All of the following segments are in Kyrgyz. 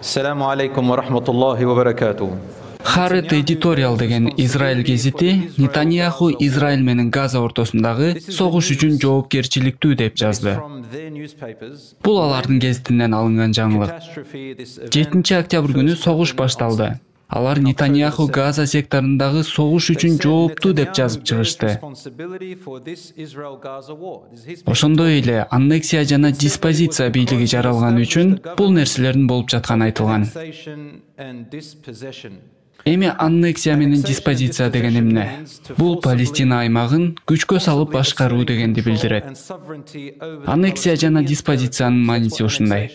Assalamu alaikum wa rahmatullahi wa barakatuh. Haaretz Editorial деген Израиль гезити Нетаньяху Израиль менен Газа ортосундагы согуш үчүн жоопкерчиликтүү деп жазды. Бул алардын гезитинен алынган жаңылык. 7 октябрь күнү согуш башталды. Алар Нетаньяху Газа секторундагы согуш үчүн жооптуу деп жазып чыгышты. Ошондой эле аннексия жана диспозиция бийлиги жаралган үчүн бул нерселердин болуп жатканы айтылган. Эми аннексия менен диспозиция деген эмне? Бул Палестина аймагын күчкө салып башкаруу дегенди билдирет. Аннексия жана диспозициянын мааниси ушундай.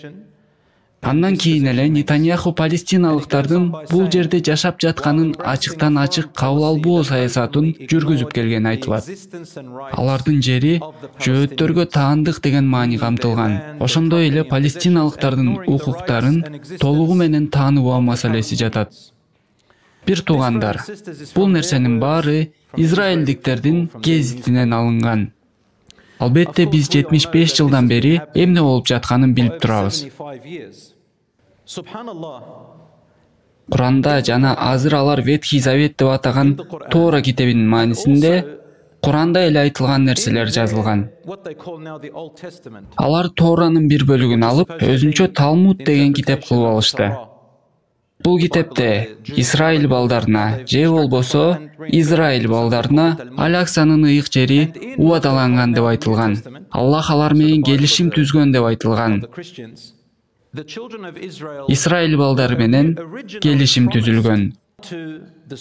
Андан кийин эле Нетаньяху палестиналыктардын бул жерде жашап жатканын ачыктан ачык кабыл албоо саясатын жүргүзүп келгени айтылат. Алардын жери жөөттөргө таандык деген маани камтылган. Ошондой эле палестиналыктардын укуктарын толугу менен тааныбоо маселеси жатат. Бир туугандар, бул нерсенин баары израилдиктердин гезитинен алынган. Албетте биз 75 жылдан бери эмне болуп жатканын билип турабыз. Куранда жана азыр алар Ветхий Завет деп атаган Тора китебинин маанисинде Куранда эле айтылган нерселер жазылган. Алар Торанын бир бөлүгүн алып, өзүнчө Талмуд деген китеп кылып алышты. Бул китепте Израиль балдарына же болбосо Израиль балдарына Аляксанын ыйык жери убадаланган деп айтылган. Аллах алар менен келишим түзгөн деп айтылган. Израиль балдары менен келишим түзүлгөн.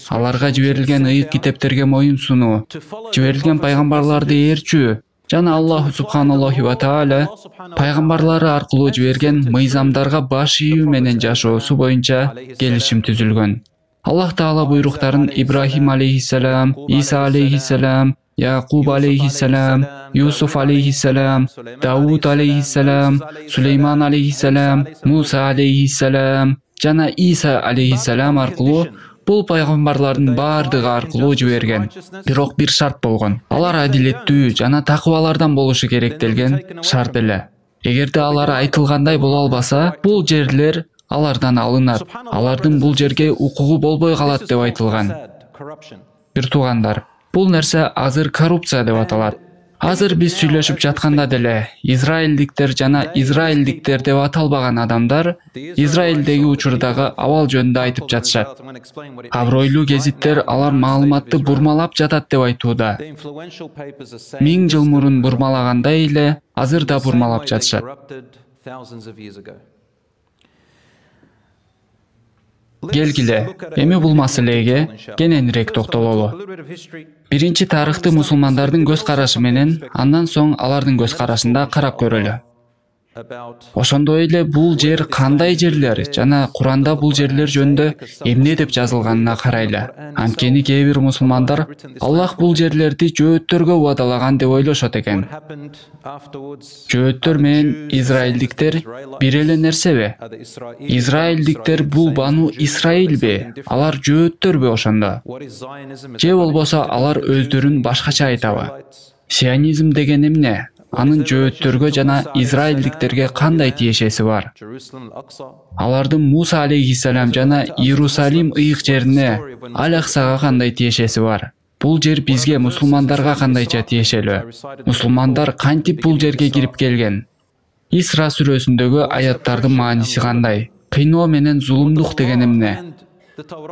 Аларга жиберилген ыйык китептерге моюн сунуу, жиберилген пайгамбарларды ээрчүү жана Аллаху субханаллаху ва тааля пайгамбарлары аркылуу жиберген мыйзамдарга баш ийүү менен жашоосу боюнча келишим түзүлгөн. Аллах таала буйруктарын Ибрахим алейхиссалам, Иса алейхиссалам, Якуб алейхиссалам, Юсуф алейхиссалам, Дауд алейхиссалам, Сулейман алейхиссалам, Муса алейхиссалам жана Иса алейхиссалам аркылуу бул пайгамбарлардын баардыгы аркылуу жиберген. Бирок бир шарт болгон. Алар адилеттүү жана такыбалардан болушу керек делген шарт эле. Эгерде алар айтылгандай боло албаса, бул жерлер алардан алынат. Алардын бул жерге укугу болбой калат деп айтылган. Бир туугандар, бул нерсе азыр коррупция деп аталат. Азыр биз сүйлөшүп жатканда деле израилдиктер жана израилдиктер деп аталбаган адамдар Израилдеги учурдагы абал жөнүндө айтып жатышат. Абройлуу гезиттер алар маалыматты бурмалап жатат деп айтууда. 1000 жыл мурун бурмалагандай эле азыр да бурмалап жатышат. Келгиле, эми бул маселеге кененирээк токтололу. Биринчи тарыхты мусулмандардын көз карашы менен, андан соң алардын көз карашында карап көрөлү. Ошондой эле бул жер кандай жерлер жана Куранда бул жерлер жөнүндө эмне деп жазылганына карайлы. Анткени кээ бир мусулмандар Аллах бул жерлерди жөөттөргө убадалаган деп ойлошот экен. Жөөттөр менен израилдиктер бир эле нерсеби? Израилдиктер бул бану Исраилби? Алар жөөттөрбү ошондо? Же болбосо алар өздөрүн башкача айтабы? Сионизм деген эмне? Анын жөөттөргө жана израилдиктерге кандай тиешеси бар? Алардын Муса алейхиссалам жана Иерусалим ыйык жерине Аляксага кандай тиешеси бар? Бул жер бизге мусулмандарга кандайча тиешелүү? Мусулмандар кантип бул жерге кирип келген? Исра сүрөсүндөгү аяттардын мааниси кандай? Кыйноо менен зулумдук деген эмне?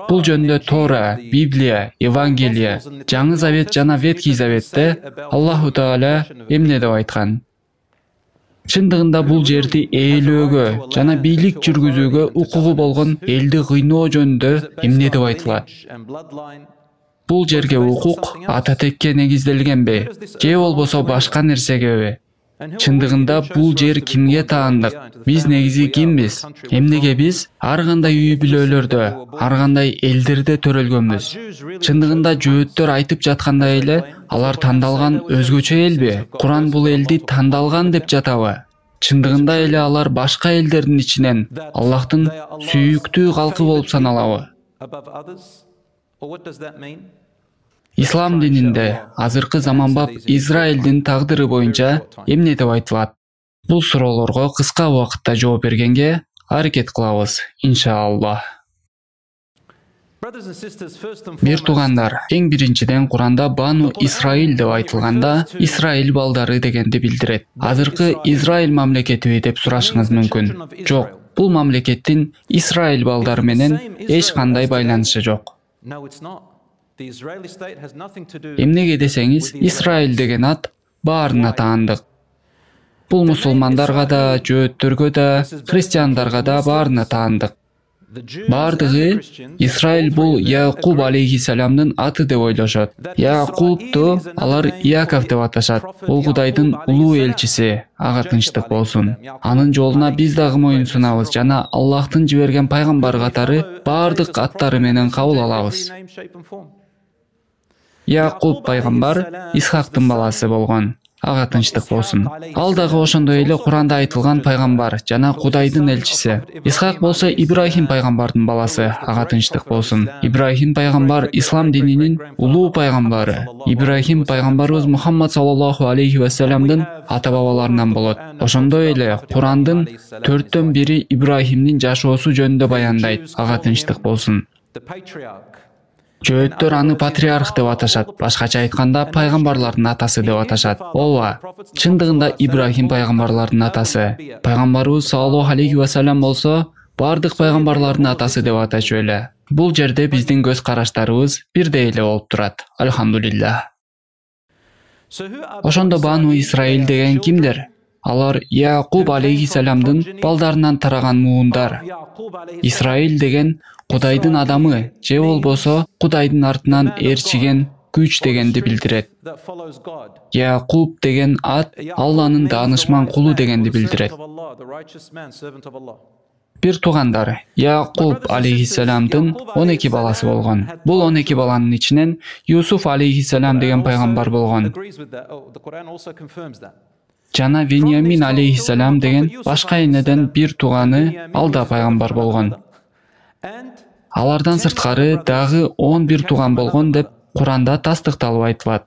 Бул жөнүндө Тора, Библия, Евангелие, Жаңы Завет жана Ветхий Заветте Аллаху Таала эмне деп айткан? Чындыгында бул жерди ээлөөгө жана бийлик жүргүзүүгө укугу болгон элди кыйноо жөнүндө эмне деп айтылат? Бул жерге укук ата текке негизделгенби? Же болбосо башка нерсегеби? Чындыгында бул жер кимге таандык? Биз негизи кимбиз? Эмнеге биз ар кандай үй бүлөлөрдө, ар кандай элдерде төрөлгөнбүз? Чындыгында жөөттөр айтып жаткандай эле алар тандалган өзгөчө элби? Куран бул элди тандалган деп жатабы? Чындыгында эле алар башка элдердин ичинен Аллахтын сүйүктүү калкы болуп саналабы? Ислам дининде азыркы заманбап Израилдин тагдыры боюнча эмне деп айтылат? Бул суроолорго кыска убакытта жооп бергенге аракет кылабыз, иншаллах. Бир туугандар, эң биринчиден Куранда Бану Исраиль деп айтылганда, Исраиль балдары дегенди билдирет. Азыркы Израиль мамлекетиби деп сурашыңыз мүмкүн. Жок, бул мамлекеттин Исраиль балдары менен эч кандай байланышы жок. Эмнеге десеңиз, Исраиль деген ат баарына таандык. Бул мусулмандарга да, жөөттөргө да, христиандарга да баарына таандык. Бардыгы Исраиль бул Якуб алейхиссаламдын аты деп ойлошот. Якубту алар Иаков деп аташат. Бул Кудайдын улуу элчиси, ага тынчтык болсун. Анын жолуна биз дагы моюн сунабыз жана Аллахтын жиберген пайгамбар катары бардык аттары менен кабыл алабыз. Якуб пайгамбар Исхактын баласы болгон. Ага тынчтык болсун. Ал дагы ошондой эле Куранда айтылган пайгамбар жана Кудайдын элчиси. Исхак болсо Ибрахим пайгамбардын баласы. Ага тынчтык болсун. Ибрахим пайгамбар ислам дининин улуу пайгамбары. Ибрахим пайгамбарыбыз Мухаммад саллаллаху алейхи ва салламдын ата бабаларынан болот. Ошондой эле Курандын 4төн бири Ибрахимдин жашоосу жөнүндө баяндайт. Ага тынчтык болсун. Жөөттөр аны патриарх деп аташат. Башкача айтканда пайгамбарлардын атасы деп аташат. Ооба, чындыгында Ибрахим пайгамбарлардын атасы. Пайгамбарыбыз саллаллаху алейхи ва саллям болсо, бардык пайгамбарлардын атасы деп атачу эле. Бул жерде биздин көз караштарыбыз бирдей эле болуп турат. Алхамдулиллах. Ошондо Бану Исраиль деген кимдер? Алар Якуб алейхиссаламдын балдарынан тараган муундар. Исраиль деген Кудайдын адамы, же болбосо Кудайдын артынан ээрчиген күч дегенди билдирет. Якуб деген ат Алланын даанышман кулу дегенди билдирет. Бир туугандар, Якуб алейхиссаламдын 12 баласы болгон. Бул 12 баланын ичинен Юсуф алейхиссалам деген пайгамбар болгон. Жана Вениамин алейхиссалам деген башка энеден бир тууганы ал да пайгамбар болгон. Алардан сырткары дагы 11 тууган болгон деп Куранда тастыкталып айтылат.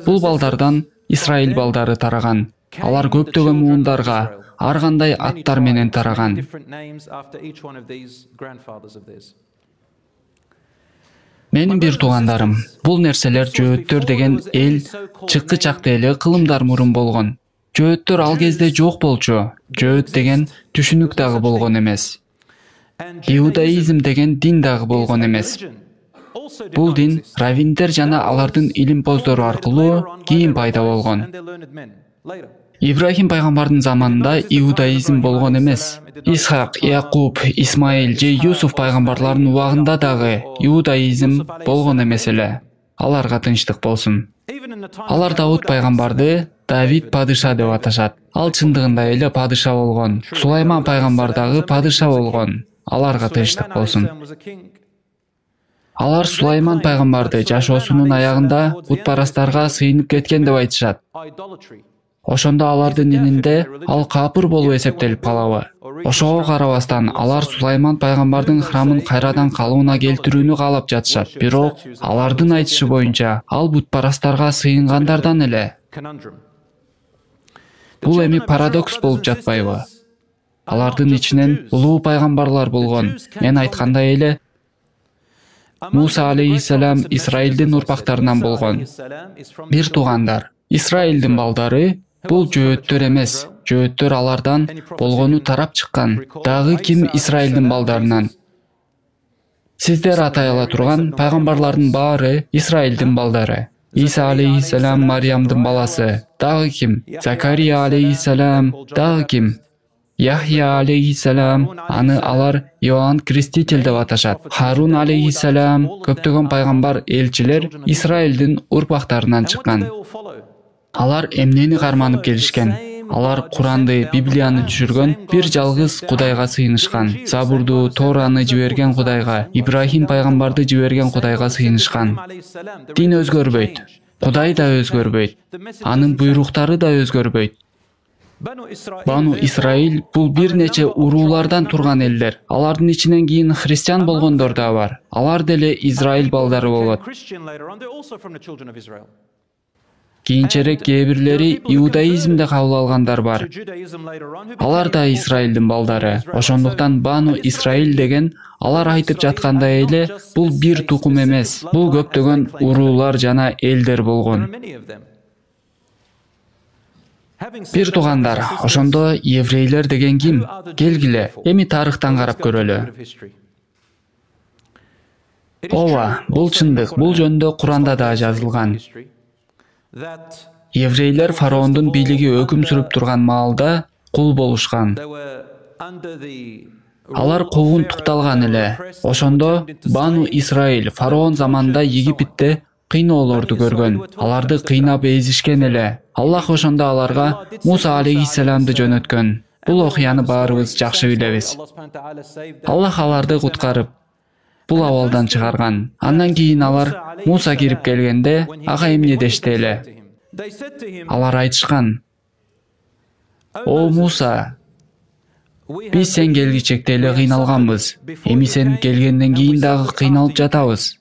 Бул балдардан Исраиль балдары тараган. Алар көптөгөн муундарга ар кандай аттар менен тараган. Менин бир туугандарым, бул нерселер жөөттөр деген эл чыккы чакта эле кылымдар мурун болгон. Жөөттөр ал кезде жок болчу. Жөөт деген түшүнүк дагы болгон эмес. Иудаизм деген дин дагы болгон эмес. Бул дин раввиндер жана алардын илимпоздору аркылуу кийин пайда болгон. Ибрахим пайгамбардын заманында иудаизм болгон эмес. Исхак, Якуб, Исмаил же Юсуф пайгамбарлардын убагында дагы иудаизм болгон эмес эле. Аларга тынчтык болсун. Алар Давуд пайгамбарды Давид падыша деп аташат. Ал чындыгында эле падыша болгон. Сулайман пайгамбар дагы падыша болгон. Аларга тынчтык болсун. Алар Сулайман пайгамбарды жашоосунун аягында бутпарастарга сыйынып кеткен деп айтышат. Ошондо алардын дининде ал капыр болуп эсептелип калабы? Ошого карабастан алар Сулайман пайгамбардын храмын кайрадан калыбына келтирүүнү каалап жатышат. Бирок алардын айтышы боюнча ал бутпарастарга сыйынгандардан эле. Бул эми парадокс болуп жатпайбы? Алардын ичинен улуу пайгамбарлар болгон. Мен айткандай эле Муса алейхиссалам Исраилдин урпактарынан болгон. Бир туугандар, Исраилдин балдары бул жөөттөр эмес. Жөөттөр алардан болгону тарап чыккан. Дагы ким Исраилдин балдарынан? Сиздер атай ала турган пайгамбарлардын баары Исраилдин балдары. Иса алейхиссалам Мариямдын баласы. Дагы ким? Закария алейхиссалам. Дагы ким? Яхья алейхиссалам, аны алар Иоанн Креститель деп аташат. Харун алейхиссалам, көптөгөн пайгамбар, элчилер Исраилдин урпактарынан чыккан. Алар эмнени карманып келишкен? Алар Куранды, Библияны түшүргөн бир жалгыз Кудайга сыйынышкан. Забурду, Тораны жиберген Кудайга, Ибрахим пайгамбарды жиберген Кудайга сыйынышкан. Дин өзгөрбөйт. Кудай да өзгөрбөйт. Анын буйруктары да өзгөрбөйт. Бану Исраиль бул бир нече уруулардан турган элдер. Алардын ичинен кийин христиан болгондор да бар. Алар деле Израиль балдары болот. Кийинчерээк кээ бирлери иудаизмди кабыл алгандар бар. Алар да Израилдин балдары. Ошондуктан Бану Исраил деген алар айтып жаткандай эле бул бир тукум эмес. Бул көптөгөн уруулар жана элдер болгон. Бир туугандар, ошондо еврейлер деген ким? Келгиле, эми тарыхтан карап көрөлү. Ооба, бул чындык. Бул жөнүндө Куранда да жазылган. Еврейлер фараондун бийлиги өкүм сүрүп турган маалда кул болушкан. Алар куугунтукталган эле. Ошондо Бану Исраил фараон заманында Египетте кыйноолорду көргөн. Аларды кыйнап эзишкен эле. Аллах ошондо аларга Муса алейхиссаламды жөнөткөн. Бул окуяны баарыбыз жакшы билебиз. Аллах аларды куткарып, бул абалдан чыгарган. Андан кийин алар Муса кирип келгенде, ага эмне дешти эле? Алар айтышкан: "О Муса, биз сен келгичекте эле кыйналганбыз. Эми сен келгенден кийин дагы кыйналып жатабыз.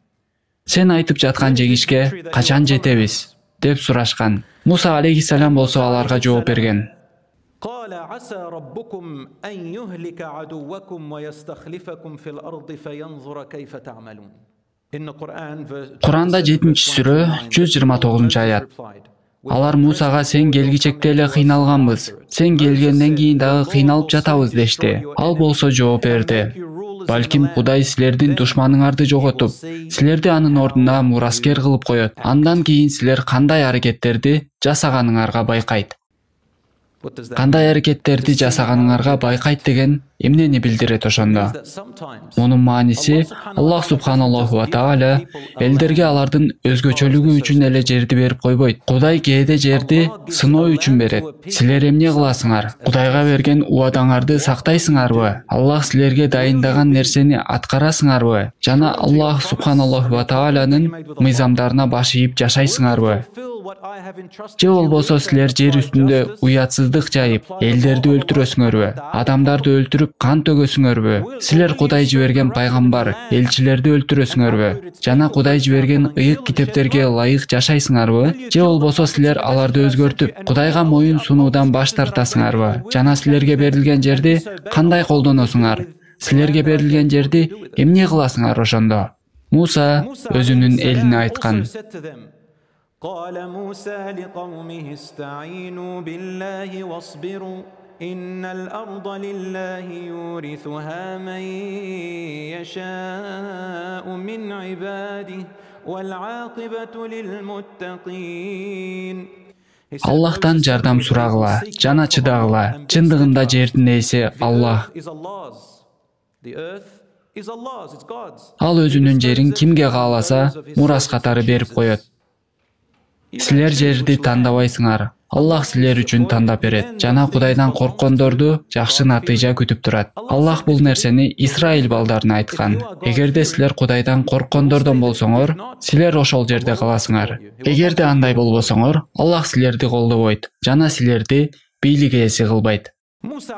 Сен айтып жаткан жеңишке качан жетебиз?" деп сурашкан. Муса алейхиссалам болсо аларга жооп берген: قال عسى ربكم أن يهلك عدوكم ويستخلفكم في الأرض فينظر كيف تعملون. Куранда 7-сүрө 129-аят. Алар Мусага сен келгичекте эле кыйналганбыз. Сен келгенден кийин дагы кыйналып жатабыз дешти. Ал болсо жооп берди: "Балким Кудай силердин душманыңарды жоготуп, силерди анын ордуна мураскер кылып коет. Андан кийин силер кандай аракеттерди жасаганыңарга байкайт." Кандай аракеттерди жасаганыңарга байкайт деген эмнени билдирет ошондо? Мунун мааниси Аллах субханаллаху ва тааля элдерге алардын өзгөчөлүгү үчүн эле жерди берип койбойт. Кудай кээде жерди сыноо үчүн берет. Силер эмне кыласыңар? Кудайга берген убадаңарды сактайсыңарбы? Аллах силерге дайындаган нерсени аткарасыңарбы? Жана Аллах субханаллаху ва таалянын мыйзамдарына баш ийип жашайсыңарбы? Же болбосо силер жер үстүндө уятсыздык жайып, элдерди өлтүрөсүңөрбү? Адамдарды өлтүрүп кан төгөсүңөрбү? Силер Кудай жиберген пайгамбар, элчилерди өлтүрөсүңөрбү? Жана Кудай жиберген ыйык китептерге ылайык жашайсыңарбы? Же болбосо силер аларды өзгөртүп, Кудайга моюн сунуудан баш тартасыңарбы? Жана силерге берилген жерди кандай колдоносуңар? Силерге берилген жерди эмне кыласыңар ошондо? Муса өзүнүн элине айткан: قال موسى لقومه استعينوا بالله واصبروا إن الأرض لله يورثها من يشاء من عباده والعاقبة للمتقين. Аллахтан жардам сурагыла, жана чыдагыла. Чындыгында жердин ээси Аллах. Ал өзүнүн жерин кимге кааласа мурас катары берип коет. Силер жерди тандабайсыңар. Аллах силер үчүн тандап берет. Жана Кудайдан корккондорду жакшы натыйжа күтүп турат. Аллах бул нерсени Израиль балдарына айткан. Эгерде силер Кудайдан корккондордон болсоңор, силер ошол жерде каласыңар. Эгерде андай болбосоңор, Аллах силерди колдобойт жана силерди бийлик ээси кылбайт.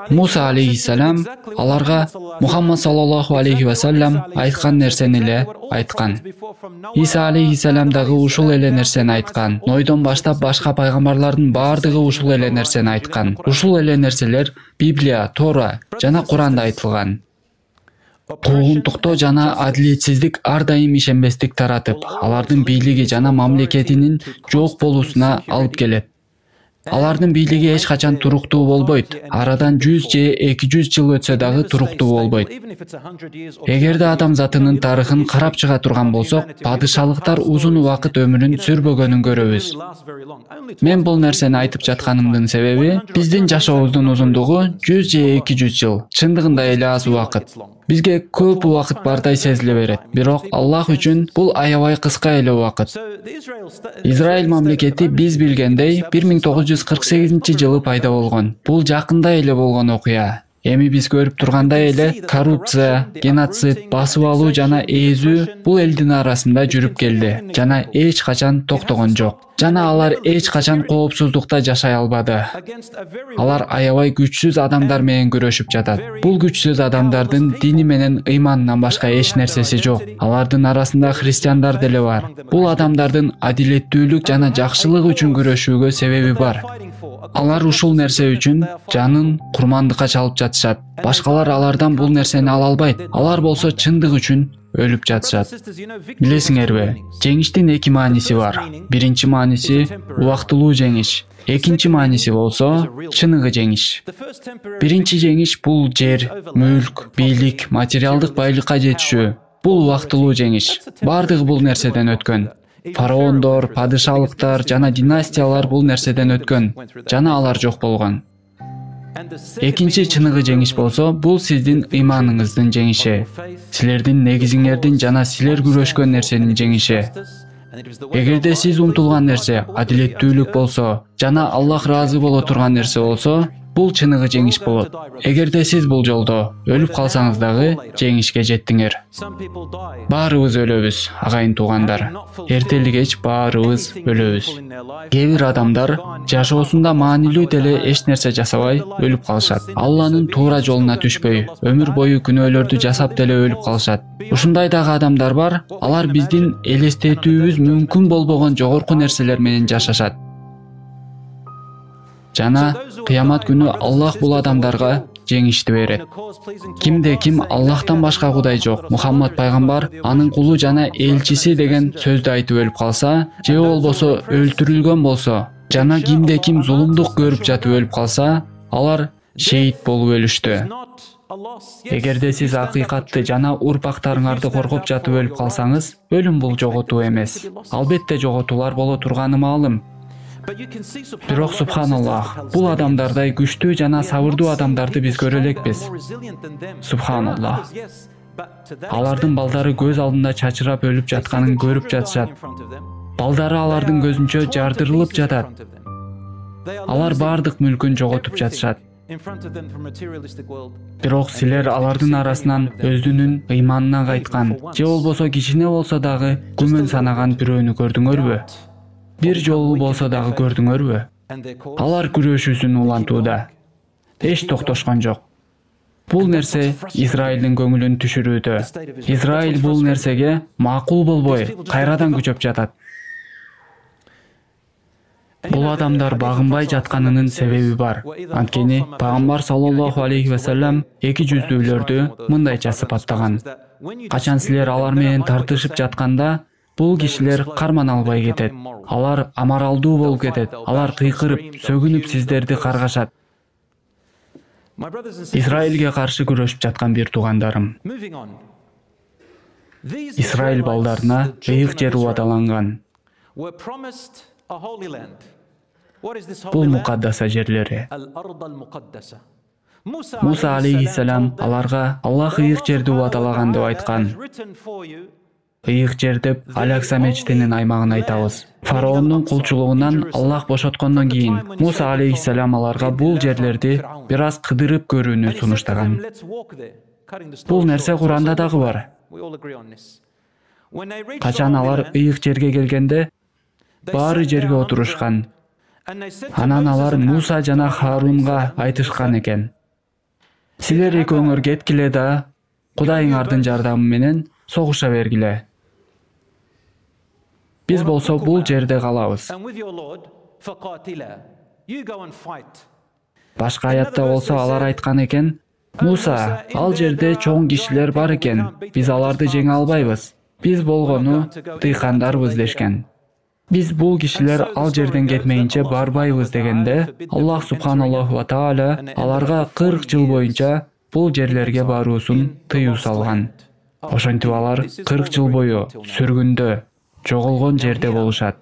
Муса алейхиссалам аларга Мухаммад саллаллаху алейхи ва саллям айткан нерсени эле айткан. Иса алейхиссалам дагы ушул эле нерсени айткан. Нойдон баштап башка пайгамбарлардын баардыгы ушул эле нерсени айткан. Ушул эле нерселер Библия, Тора жана Куранда айтылган. Куугунтуктоо жана адилетсиздик ар дайым ишенбестик таратып, алардын бийлиги жана мамлекетинин жок болуусуна алып келет. Алардын бийлиги эч качан туруктуу болбойт. Арадан 100 же 200 жыл өтсө дагы туруктуу болбойт. Эгерде адамзатынын тарыхын карап чыга турган болсок, падышалыктар узун убакыт өмүрүн сүрбөгөнүн көрөбүз. Мен бул нерсени айтып жатканымдын себеби, биздин жашообуздун узундугу 100 же 200 жыл. Чындыгында эле аз убакыт. Бизге көп убакыт бардай сезиле берет. Бирок Аллах үчүн бул аябай кыска эле убакыт. Израиль мамлекети биз билгендей 1948-жылы пайда болгон. Бул жакында эле болгон окуя. Эми биз көрүп тургандай эле коррупция, геноцид, басып алуу жана эзүү бул элдин арасында жүрүп келди жана эч качан токтогон жок. Жана алар эч качан коопсуздукта жашай албады. Алар аябай күчсүз адамдар менен күрөшүп жатат. Бул күчсүз адамдардын дини менен ыйманынан башка эч нерсеси жок. Алардын арасында христиандар деле бар. Бул адамдардын адилеттүүлүк жана жакшылык үчүн күрөшүүгө себеби бар. Алар ушул нерсе үчүн жанын курмандыкка чалып жатышат. Башкалар алардан бул нерсени ала албайт. Алар болсо чындык үчүн өлүп жатышат. Билесиңерби, жеңиштин эки мааниси бар. Биринчи мааниси убактылуу жеңиш. Экинчи мааниси болсо чыныгы жеңиш. Биринчи жеңиш бул жер, мүлк, бийлик, материалдык байлыкка жетишүү. Бул убактылуу жеңиш. Бардыгы бул нерседен өткөн. Фараондор, падышалыктар жана династиялар бул нерседен өткөн жана алар жок болгон. Экинчи чыныгы жеңиш болсо, бул сиздин ыйманыңыздын жеңиши. Силердин негизиңердин жана силер күрөшкөн нерсенин жеңиши. Эгерде сиз умтулган нерсе адилеттүүлүк болсо жана Аллах ыраазы боло турган нерсе болсо, бул чыныгы жеңиш болот. Эгерде сиз бул жолдо өлүп калсаңыз дагы жеңишке жеттиңер. Баарыбыз өлөбүз, агайын туугандар. Эртели кеч баарыбыз өлөбүз. Кээ бир адамдар жашоосунда маанилүү деле эч нерсе жасабай өлүп калышат. Алланын туура жолуна түшпөй, өмүр бою күнөөлөрдү жасап деле өлүп калышат. Ушундай дагы адамдар бар, алар биздин элестетүүбүз мүмкүн болбогон жогорку нерселер менен жашашат. Жана кыямат күнү Аллах бул адамдарга жеңишти берет. Кимде ким Аллахтан башка кудай жок, Мухаммад пайгамбар анын кулу жана элчиси деген сөздү айтып өлүп калса, же болбосо өлтүрүлгөн болсо, жана кимде ким зулумдук көрүп жатып өлүп калса, алар шейит болуп өлүштү. Эгерде сиз акыйкатты жана урпактарыңарды коргоп жатып өлүп калсаңыз, өлүм бул жоготуу эмес. Албетте жоготуулар боло турганы маалым. Бирок субханаллах, бул адамдардай күчтүү жана сабырдуу адамдарды биз көрө элекпиз. Субханаллах. Алардын балдары көз алдында чачырап өлүп жатканын көрүп жатышат. Балдары алардын көзүнчө жардырылып жатат. Алар бардык мүлкүн жоготуп жатышат. Бирок силер алардын арасынан өздүнүн ыйманына кайткан, же болбосо кичине болсо дагы күмөн санаган бирөөнү көрдүңөрбү? Бир жолу болсо дагы көрдүңөрбү? Алар күрөшүүсүн улантууда. Эч токтошкон жок. Бул нерсе Израилдин көңүлүн түшүрүүдө. Израиль бул нерсеге макул болбой, кайрадан күчөп жатат. Бул адамдар багынбай жатканынын себеби бар. Анткени пайгамбар саллаллаху алейхи ва саллям эки жүздүүлөрдү мындайча сыпаттаган. Качан силер алар менен тартышып жатканда, бул кишилер кармана албай кетет. Алар амаралдуу болуп кетет. Алар кыйкырып, сөгүнүп сиздерди каргашат. Израилге каршы күрөшүп жаткан бир туугандарым. Израиль балдарына ыйык жер убадаланган. Бул мукаддаса жерлери. Муса алейхиссалам аларга Аллах ыйык жерди убадалаган деп айткан. Ыйык жер деп Алякса мечитинин аймагын айтабыз. Фараондун кулчулугунан Аллах бошоткондон кийин Муса алейхиссалам аларга бул жерлерди бир аз кыдырып көрүүнү сунуштаган. Бул нерсе Куранда дагы бар. Качан алар ыйык жерге келгенде, баары жерге отурушкан. Анан алар Муса жана Харунга айтышкан экен. Силер экөөңөр кеткиле да, Кудайыңардын жардамы менен согуша бергиле. Биз болсо бул жерде калабыз. Башка аятта болсо алар айткан экен, Муса, ал жерде чоң кишилер бар экен, биз аларды жеңе албайбыз. Биз болгону дыйкандарбыз дешкен. Биз бул кишилер ал жерден кетмейинче барбайбыз дегенде, Аллах субханаллаху ва тааля аларга 40 жыл боюнча бул жерлерге баруусун тыюу салган. Ошентип алар 40 жыл бою сүргүндө, жоголгон жерде болушат.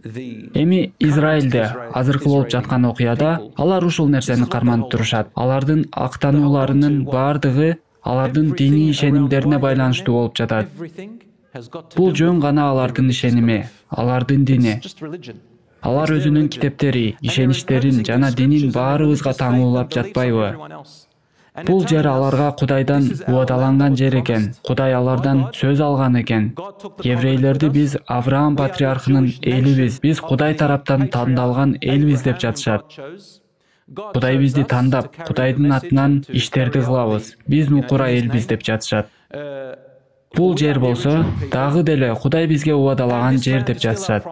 Эми Израилде азыркы болуп жаткан окуяда алар ушул нерсени карманып турушат. Алардын актанууларынын бардыгы алардын диний ишенимдерине байланыштуу болуп жатат. Бул жөн гана алардын ишеними, алардын дини. Алар өзүнүн китептери, ишеничтерин жана динин баарыбызга таңуулап жатпайбы? Бул жер аларга Кудайдан убадаланган жер экен. Кудай алардан сөз алган экен. Еврейлерди биз Авраам патриархынын элибиз, биз Кудай тараптан тандалган элбиз деп жатышат. Кудай бизди тандап, Кудайдын атынан иштерди кылабыз. Биз нукура элбиз деп жатышат. Бул жер болсо дагы деле Кудай бизге убадалаган жер деп жатышат.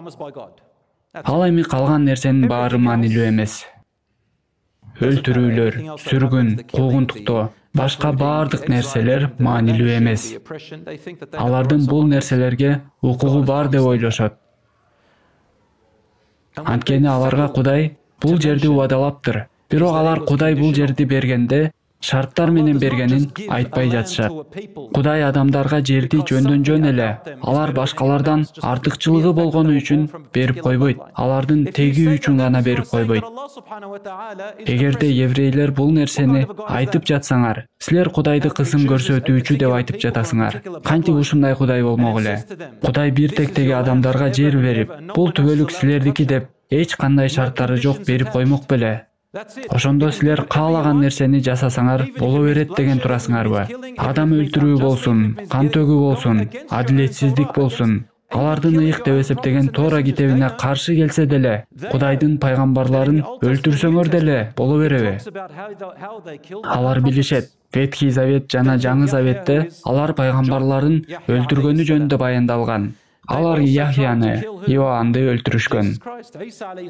Ал эми калган нерсенин баары маанилүү эмес. Өлтүрүүлөр, сүргүн, куугунтуктоо, башка баардык нерселер маанилүү эмес. Алардын бул нерселерге укугу бар деп ойлошот. Анткени аларга Кудай бул жерди убадалаптыр. Бирок алар Кудай бул жерди бергенде шарттар менен бергенин айтпай жатышат. Кудай адамдарга жерди жөндөн жөн эле алар башкалардан артыкчылыгы болгону үчүн берип койбойт. Алардын теги үчүн гана берип койбойт. Эгерде еврейлер бул нерсени айтып жатсаңар, силер Кудайды кысым көрсөтүүчү деп айтып жатасыңар. Кантип ушундай Кудай болмок эле? Кудай бир тектеги адамдарга жер берип, бул түбөлүк силердики деп эч кандай шарттары жок берип коймок беле? Ошондо силер каалаган нерсени жасасаңар боло берет деген турасыңарбы? Адам өлтүрүү болсун, кан төгүү болсун, адилетсиздик болсун, алардын ыйык деп эсептеген Тора китебине каршы келсе деле, Кудайдын пайгамбарларын өлтүрсөңөр деле боло береби? Алар билишет. Ветхий Завет жана Жаңы Заветте алар пайгамбарларын өлтүргөнү жөнүндө баяндалган. Алар Яхьяны, Иоаннды өлтүрүшкөн.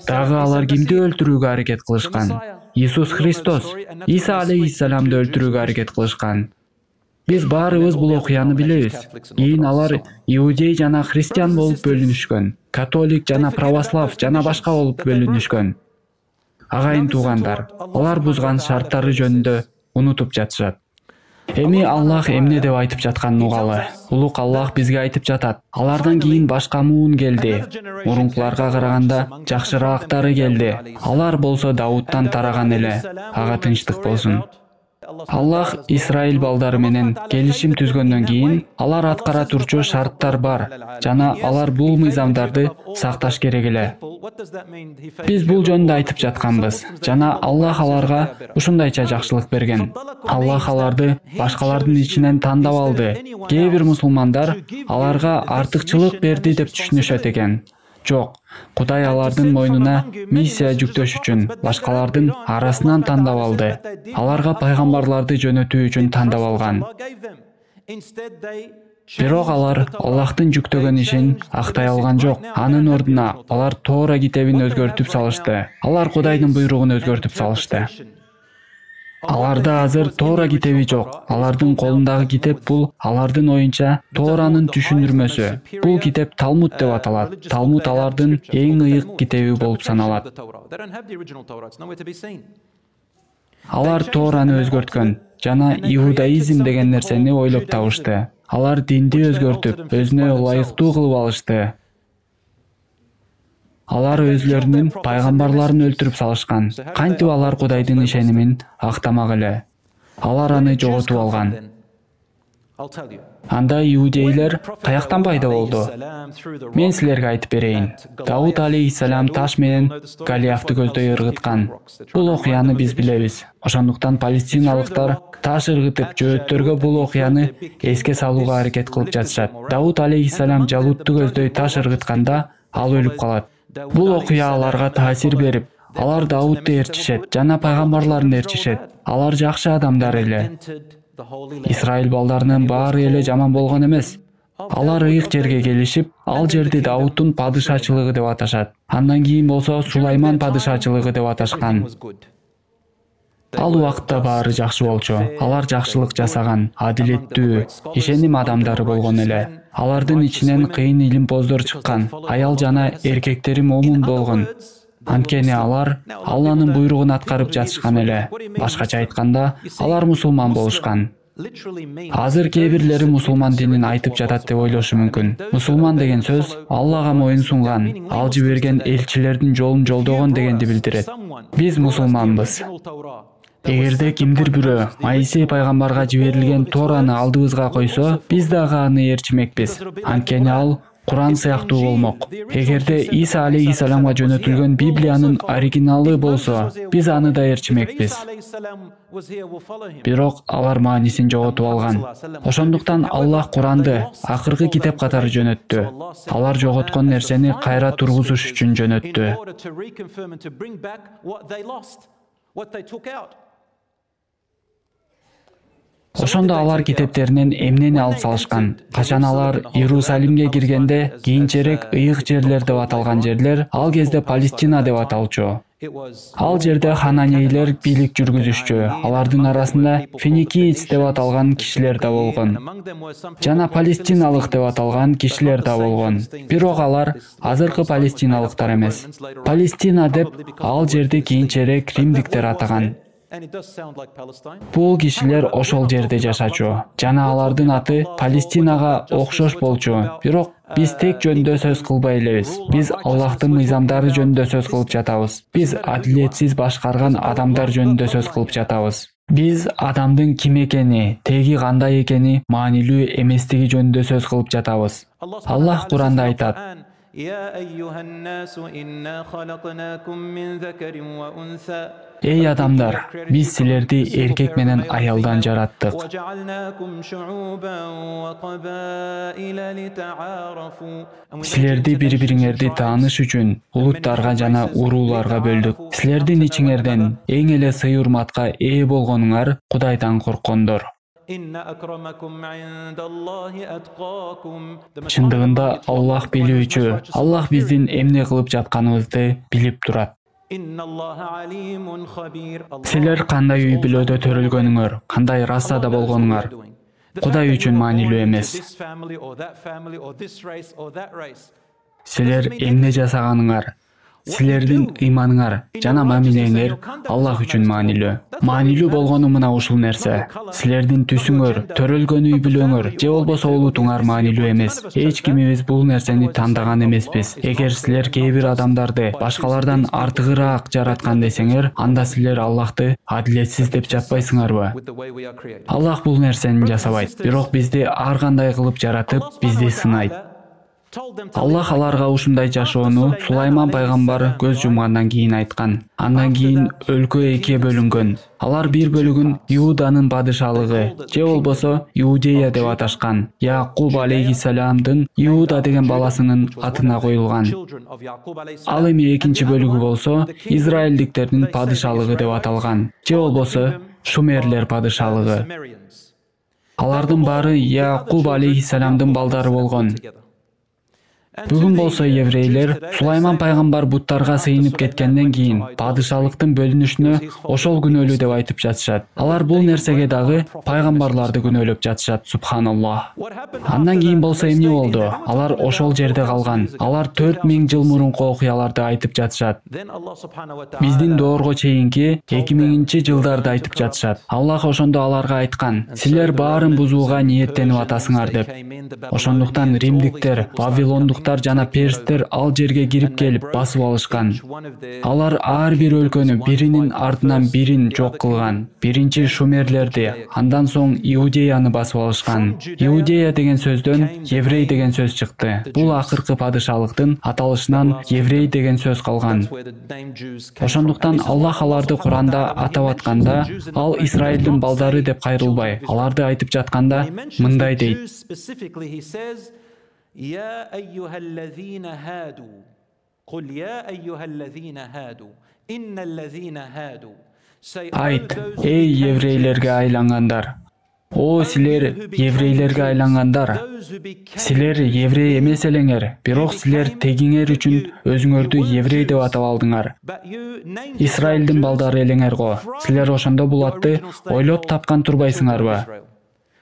Дагы алар кимди өлтүрүүгө аракет кылышкан? Иисус Христос, Иса алейхиссаламды өлтүрүүгө аракет кылышкан. Биз баарыбыз бул окуяны билебиз. Кийин алар иудей жана христиан болуп бөлүнүшкөн. Католик жана православ жана башка болуп бөлүнүшкөн. Агайын туугандар, алар бузган шарттары жөнүндө унутуп жатышат. Эми Аллах эмне деп айтып жатканын угалы. Улук Аллах бизге айтып жатат. Алардан кийин башка муун келди. Мурункуларга караганда жакшыраактары келди. Алар болсо Давудтан тараган эле. Ага тынчтык болсун. Аллах Исраил балдары менен келишим түзгөндөн кийин алар аткара турчу шарттар бар жана алар бул мыйзамдарды сакташ керек эле. Биз бул жөнүндө айтып жатканбыз жана Аллах аларга ушундайча жакшылык берген. Аллах аларды башкалардын ичинен тандап алды. Кээ бир мусулмандар аларга артыкчылык берди деп түшүнүшөт экен. Жок, Кудай алардын мойнуна миссия жүктөш үчүн башкалардын арасынан тандап алды. Аларга пайгамбарларды жөнөтүү үчүн тандап алган. Бирок алар Аллахтын жүктөгөн ишин актай алган жок. Анын ордуна алар Тора китебин өзгөртүп салышты. Алар Кудайдын буйругун өзгөртүп салышты. Аларда азыр Тора китеби жок. Алардын колундагы китеп бул алардын оюнча Торанын түшүндүрмөсү. Бул китеп Талмуд деп аталат. Талмуд алардын эң ыйык китеби болуп саналат. Алар Тораны өзгөрткөн жана иудаизм деген нерсени ойлоп табышты. Алар динди өзгөртүп, өзүнө ылайыктуу кылып алышты. Алар өзлөрүнүн пайгамбарларын өлтүрүп салышкан. Кантип алар Кудайдын ишенимин актамак эле? Алар аны жоготуп алган. Анда иудейлер каяктан пайда болду? Мен силерге айтып берейин. Давуд алейхиссалам таш менен Голиафты көздөй ыргыткан. Бул окуяны биз билебиз. Ошондуктан палестиналыктар таш ыргытып жөөттөргө бул окуяны эске салууга аракет кылып жатышат. Давуд алейхиссалам Жалутту көздөй таш ыргытканда ал өлүп калат. Бул окуя аларга таасир берип, алар Давудду ээрчишет жана пайгамбарларын ээрчишет. Алар жакшы адамдар эле. Исраил балдарынын баары эле жаман болгон эмес. Алар ыйык жерге келишип, ал жерди Давудтун падышачылыгы деп аташат. Андан кийин болсо Сулайман падышачылыгы деп аташкан. Ал убакытта баары жакшы болчу. Алар жакшылык жасаган, адилеттүү, ишеним адамдары болгон эле. Алардын ичинен кыйын илимпоздор чыккан, аял жана эркектери момун болгон. Анткени алар Алланын буйругун аткарып жатышкан эле. Башкача айтканда, алар мусулман болушкан. Азыр кээ бирлери мусулман динин айтып жатат деп ойлошу мүмкүн. Мусулман деген сөз Аллага моюн сунган, ал жиберген элчилердин жолун жолдогон дегенди билдирет. Биз мусулманбыз. Эгерде кимдир бирөө Моисей пайгамбарга жиберилген Тораны алдыбызга койсо, биз дагы аны ээрчимекпиз. Анткени ал Куран сыяктуу болмок. Эгерде Иса алейхиссаламга жөнөтүлгөн Библиянын оригиналы болсо, биз аны да ээрчимекпиз. Бирок алар маанисин жоготуп алган. Ошондуктан Аллах Куранды акыркы китеп катары жөнөттү. Алар жоготкон нерсени кайра тургузуш үчүн жөнөттү. Ошондо алар китептеринен эмнени алып салышкан? Качан алар Иерусалимге киргенде, кийинчерээк ыйык жерлер деп аталган жерлер ал кезде Палестина деп аталчу. Ал жерде хананейлер бийлик жүргүзүшчү. Алардын арасында финикиец деп аталган кишилер да болгон. Жана палестиналык деп аталган кишилер да болгон. Бирок алар азыркы палестиналыктар эмес. Палестина деп ал жерди кийинчерээк римдиктер атаган. Бул кишилер ошол жерде жашачу. Жана алардын аты Палестинага окшош болчу. Бирок биз тек жөнүндө сөз кылбай элебиз. Биз Аллахтын мыйзамдары жөнүндө сөз кылып жатабыз. Биз адилетсиз башкарган адамдар жөнүндө сөз кылып жатабыз. Биз адамдын ким экени, теги кандай экени, маанилүү эместиги жөнүндө сөз кылып жатабыз. Аллах Куранда айтат: Эй адамдар, биз силерди эркек менен аялдан жараттык. Силерди бири-бириңерди тааныш үчүн улуттарга жана урууларга бөлдүк. Силердин ичиңерден эң эле сый-урматка ээ болгонуңар Кудайдан корккондор. Чындыгында Аллах билүүчү. Аллах биздин эмне кылып жатканыбызды билип турат. Силер кандай үй бүлөдө төрөлгөнүңөр, кандай расада болгонуңар Кудай үчүн маанилүү эмес. Силер эмне жасаганыңар, силердин ыйманыңар жана мамилеңер Аллах үчүн маанилүү. Маанилүү болгону мына ушул нерсе. Силердин түсүңөр, төрөлгөн үй бүлөңөр же болбосо улутуңар маанилүү эмес. Эч кимибиз бул нерсени тандаган эмеспиз. Эгер силер кээ бир адамдарды башкалардан артыгыраак жараткан десеңер, анда силер Аллахты адилетсиз деп жаппайсыңарбы? Аллах бул нерсени жасабайт. Бирок бизди ар кандай кылып жаратып, бизди сынайт. Аллах аларга ушундай жашоону Сулайман пайгамбар көз жумгандан кийин айткан. Андан кийин өлкө экиге бөлүнгөн. Алар бир бөлүгүн Иуданын падышалыгы же болбосо Иудея деп аташкан. Якуб алейхиссаламдын Иуда деген баласынын атына коюлган. Ал эми экинчи бөлүгү болсо Израилдиктердин падышалыгы деп аталган. Же болбосо Шумерлер падышалыгы. Алардын баары Якуб алейхиссаламдын балдары болгон. Бүгүн болсо еврейлер Сулайман пайгамбар буттарга сыйынып кеткенден кийин падышалыктын бөлүнүшүнө ошол күнөөлүү деп айтып жатышат. Алар бул нерсеге дагы пайгамбарларды күнөөлөп жатышат, субханаллах. Андан кийин болсо эмне болду? Алар ошол жерде калган. Алар 4000 жыл мурунку окуяларды айтып жатышат. Биздин доорго чейинки 2000-жылдарды айтып жатышат. Аллах ошондо аларга айткан: силер баарын бузууга ниеттенип атасыңар деп. Ошондуктан римдиктер, вавилондуктар жана перстер ал жерге кирип келип басып алышкан. Алар ар бир өлкөнү биринин артынан бирин жок кылган. Биринчи Шумерлерди, андан соң Иудеяны басып алышкан. Иудея деген сөздөн еврей деген сөз чыкты. Бул акыркы падышалыктын аталышынан еврей деген сөз калган. Ошондуктан Аллах аларды Куранда атап атканда, ал Израилдин балдары деп кайрылбай, аларды айтып жатканда мындай дейт: يا أيها الذين هادوا قل يا أيها الذين هادوا إن الذين هادوا Айт, эй еврейлерге айлангандар. О силер еврейлерге айлангандар. Силер еврей эмес элеңер, бирок силер тегиңер үчүн өзүңөрдү еврей деп атап алдыңар. Израилдин балдары элеңер го. Силер ошондо бул атты ойлоп тапкан турбайсыңарбы?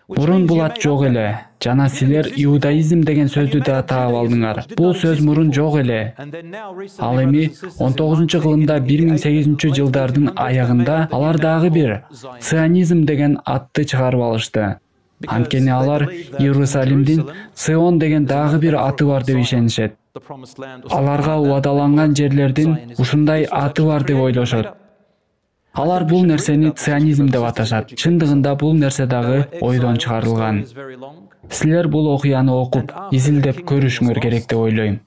Мурун бул ат жок эле. Жана силер иудаизм деген сөздү да таап алдыңар. Бул сөз мурун жок эле. Ал эми 19-кылымда 1800-жылдардын аягында алар дагы бир сионизм деген атты чыгарып алышты. Анткени алар Иерусалимдин Сион деген дагы бир аты бар деп ишенишет. Аларга убадаланган жерлердин ушундай аты бар деп ойлошот. Алар бул нерсени ционизм деп аташат. Чындыгында бул нерсе дагы ойдон чыгарылган. Силер бул окуяны окуп, изилдеп көрүшүңөр керек деп ойлойм.